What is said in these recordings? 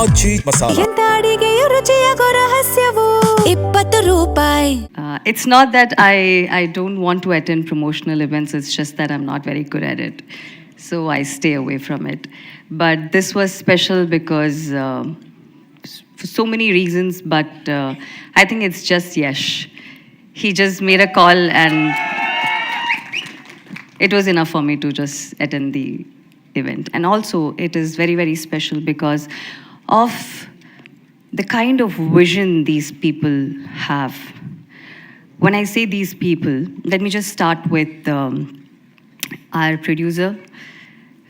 ಆಚಿ ಮಸಾಲಾ. ಎಂತ ಅಡಿಗೆಯ ರುಚಿಯಾಗೋ ರಹಸ್ಯವು 20 ರೂಪಾಯಿ. It's not that I don't want to attend promotional events, it's just that I'm not very good at it. So I stay away from it. But this was special because for so many reasons, but I think it's just Yash. He just made a call and it was enough for me to just attend the event. And also, it is very, very special because of the kind of vision these people have. When I say these people, let me just start with our producer,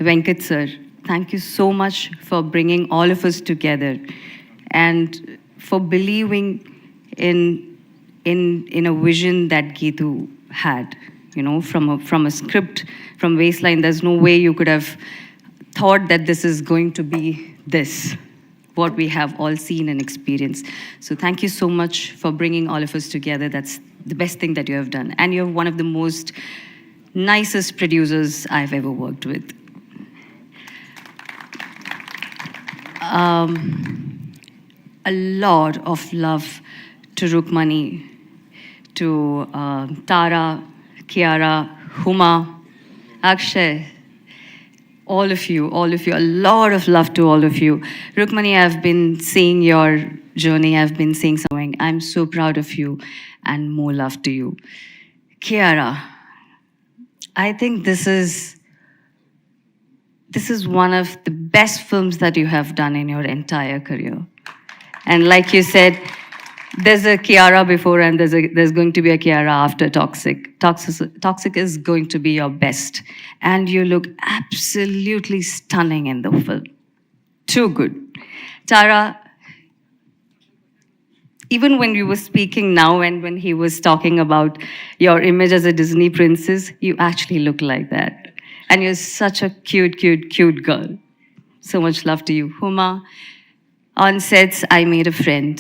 Venkat sir. Thank you so much for bringing all of us together and for believing in a vision that Geetu had. You know, from a script, from Waistline, there's no way you could have thought that this is going to be this, what we have all seen and experienced. So thank you so much for bringing all of us together. That's the best thing that you have done. And you're one of the most nicest producers I've ever worked with. A lot of love to Rukmani, to Tara, Kiara, Huma, Akshay, all of you, a lot of love to all of you. Rukmani, I've been seeing your journey, I've been seeing something. I'm so proud of you and more love to you. Kiara, I think this is one of the best films that you have done in your entire career. And like you said, there's a Kiara before and there's going to be a Kiara after Toxic. Toxic is going to be your best. And you look absolutely stunning in the film. Too good. Tara, even when you were speaking now and when he was talking about your image as a Disney princess, you actually look like that. And you're such a cute, cute, cute girl. So much love to you. Huma, on sets, I made a friend.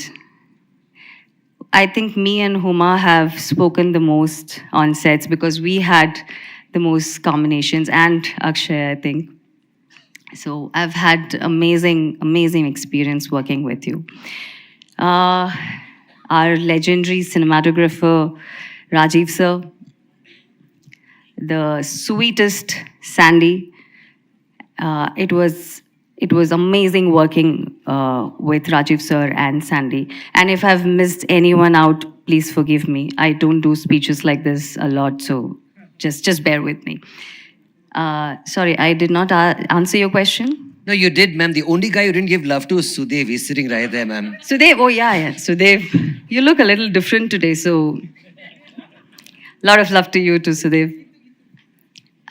I think me and Huma have spoken the most on sets because we had the most combinations, and Akshay, I think. So I've had amazing, amazing experience working with you. Our legendary cinematographer, Rajiv sir, the sweetest Sandy. It was amazing working with Rajiv sir and Sandy. And if I've missed anyone out, please forgive me. I don't do speeches like this a lot, so just bear with me. Sorry, I did not answer your question. No, you did, ma'am. The only guy you didn't give love to is Sudev. He's sitting right there, ma'am. Sudev, oh yeah. Sudev, you look a little different today, so lot of love to you too, Sudev.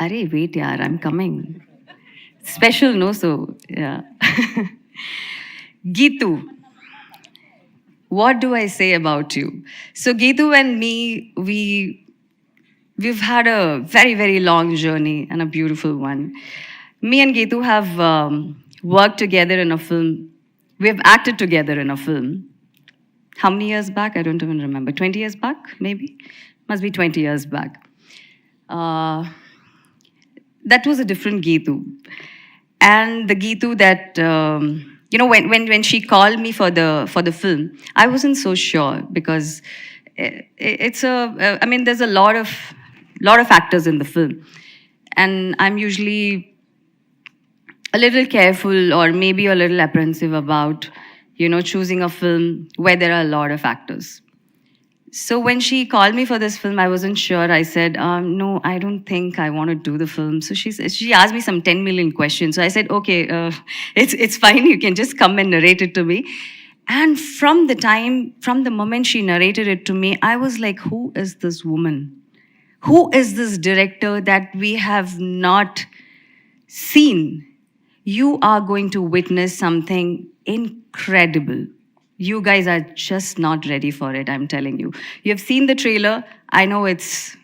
Arey, wait, yaar, I'm coming. Special, no? So, yeah. Geetu, what do I say about you? So, Geetu and me, we've had a very, very long journey and a beautiful one. Me and Geetu have worked together in a film. We have acted together in a film. How many years back? I don't even remember. 20 years back, maybe? Must be 20 years back. That was a different Geetu. And the Geetu that, you know, when she called me for the film, I wasn't so sure because I mean, there's a lot of actors in the film. And I'm usually a little careful or maybe a little apprehensive about, you know, choosing a film where there are a lot of actors. So when she called me for this film, I wasn't sure. I said, no, I don't think I want to do the film. So she asked me some 10 million questions. So I said, okay, it's fine. You can just come and narrate it to me. And from the moment she narrated it to me, I was like, who is this woman? Who is this director that we have not seen? You are going to witness something incredible. You guys are just not ready for it, I'm telling you. You have seen the trailer. I know it's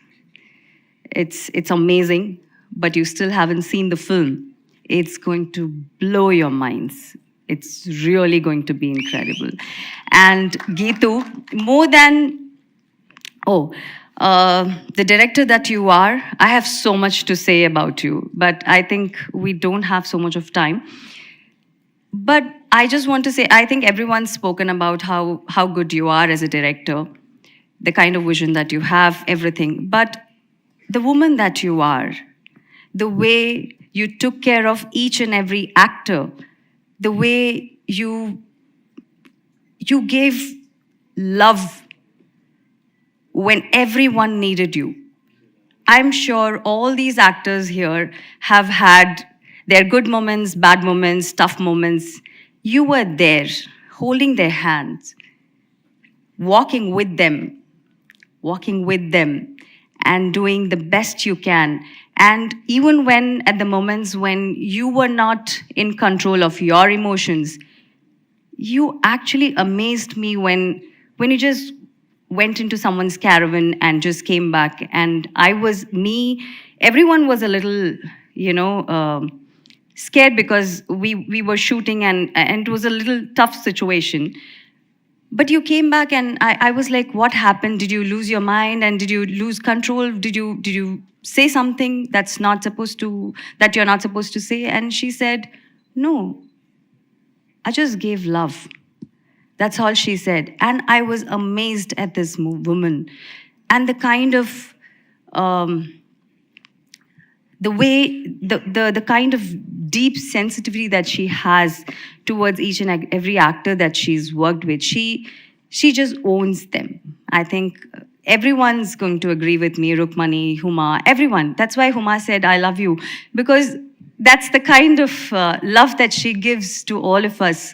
amazing, but you still haven't seen the film. It's going to blow your minds. It's really going to be incredible. And Geetu, more than the director that you are, I have so much to say about you, but I think we don't have so much of time. But I just want to say, I think everyone's spoken about how good you are as a director, the kind of vision that you have, everything. But the woman that you are, the way you took care of each and every actor, the way you gave love when everyone needed you. I'm sure all these actors here have had their good moments, bad moments, tough moments. You were there, holding their hands, walking with them, and doing the best you can. And even when, at the moments when you were not in control of your emotions, you actually amazed me when you just went into someone's caravan and just came back. And I was me. Everyone was a little, scared because we were shooting and it was a little tough situation. But you came back and I was like, what happened? Did you lose your mind and did you lose control? Did you say something that you're not supposed to say? And she said, no, I just gave love. That's all she said. And I was amazed at this woman and the kind of, the way, the kind of deep sensitivity that she has towards each and every actor that she's worked with. She just owns them. I think everyone's going to agree with me, Rukmani, Huma, everyone. That's why Huma said, I love you, because that's the kind of love that she gives to all of us.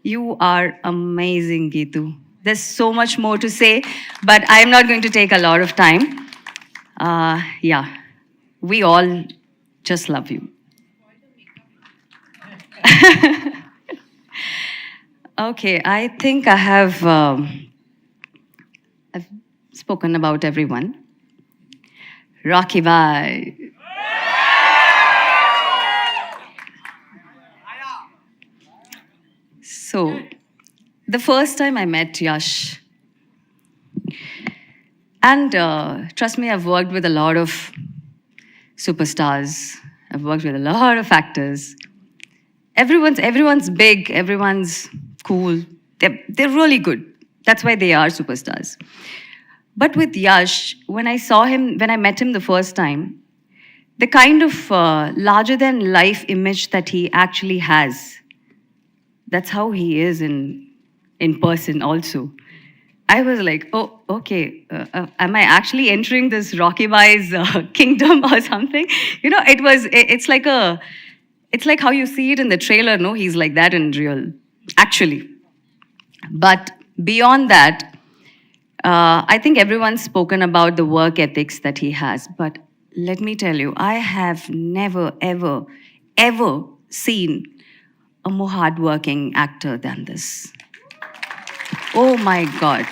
You are amazing, Geetu. There's so much more to say, but I'm not going to take a lot of time. Yeah, we all just love you. Okay, I think I've spoken about everyone. Rocky Bhai. So, the first time I met Yash, and trust me, I've worked with a lot of superstars. I've worked with a lot of actors. Everyone's big. Everyone's cool. They're really good. That's why they are superstars. But with Yash, when I met him the first time, the kind of larger than life image that he actually has, that's how he is in person also. I was like, oh, okay, am I actually entering this Rocky Bhai's kingdom or something? It's like how you see it in the trailer, no? He's like that in real, actually. But beyond that, I think everyone's spoken about the work ethics that he has. But let me tell you, I have never, ever, ever seen a more hardworking actor than this. Oh my God.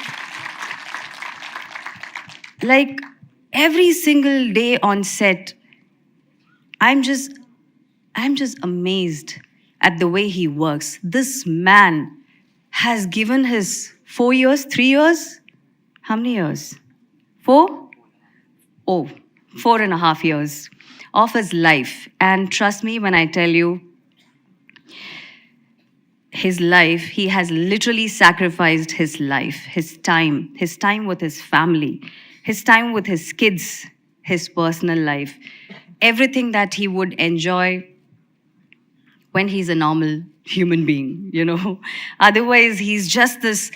Like every single day on set, I'm just amazed at the way he works. This man has given his 4 years, 3 years? How many years? 4? Oh, 4.5 years of his life. And trust me when I tell you, his life, he has literally sacrificed his life, his time with his family, his time with his kids, his personal life, everything that he would enjoy when he's a normal human being, Otherwise, he's just this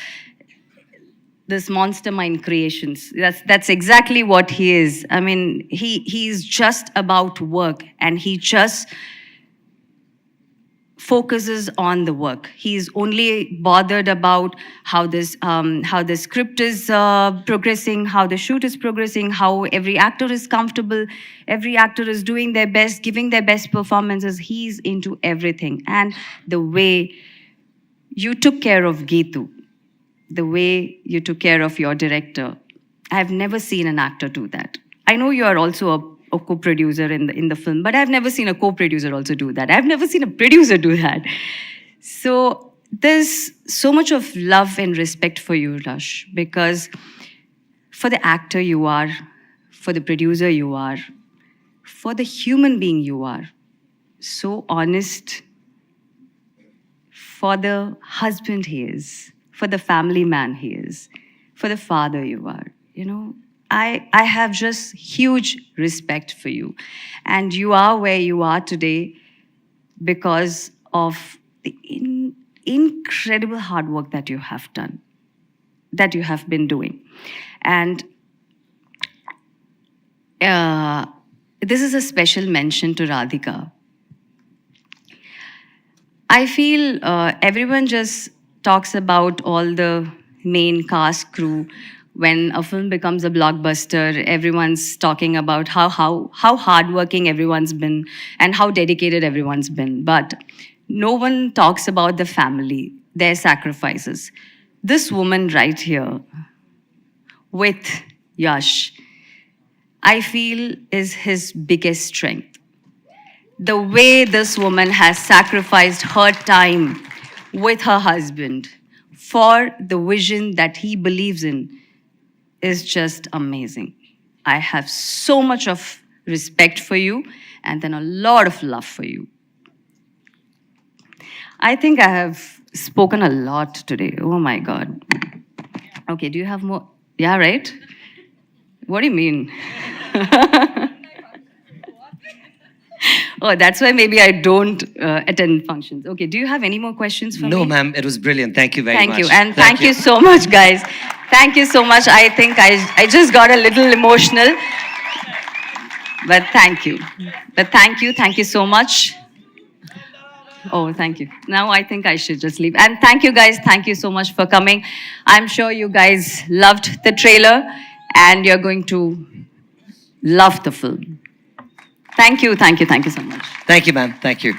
monster mind creations. That's exactly what he is. I mean, he's just about work and he just focuses on the work. He's only bothered about how the script is progressing, how the shoot is progressing, how every actor is comfortable, every actor is doing their best, giving their best performances. He's into everything. And the way you took care of Geetu, the way you took care of your director, I've never seen an actor do that. I know you are also a co-producer in the film, but I've never seen a co-producer also do that. I've never seen a producer do that. So there's so much of love and respect for you, Rush, because for the actor you are, for the producer you are, for the human being you are, so honest, for the husband he is, for the family man he is, for the father you are. You know, I have just huge respect for you. And you are where you are today because of the incredible hard work that you have done, that you have been doing. And this is a special mention to Radhika. I feel everyone just talks about all the main cast crew. When a film becomes a blockbuster, everyone's talking about how hardworking everyone's been and how dedicated everyone's been. But no one talks about the family, their sacrifices. This woman right here with Yash, I feel is his biggest strength. The way this woman has sacrificed her time with her husband for the vision that he believes in is just amazing. I have so much of respect for you and then a lot of love for you. I think I have spoken a lot today. Oh my God. Okay, do you have more? Yeah, right? What do you mean? Oh, that's why maybe I don't attend functions. Okay, do you have any more questions for me? No, ma'am, it was brilliant. Thank you very much. Thank you. And thank you so much, guys. Thank you so much. I think I just got a little emotional. But thank you. Thank you so much. Oh, thank you. Now I think I should just leave. And thank you, guys. Thank you so much for coming. I'm sure you guys loved the trailer and you're going to love the film. Thank you so much. Thank you, ma'am. Thank you.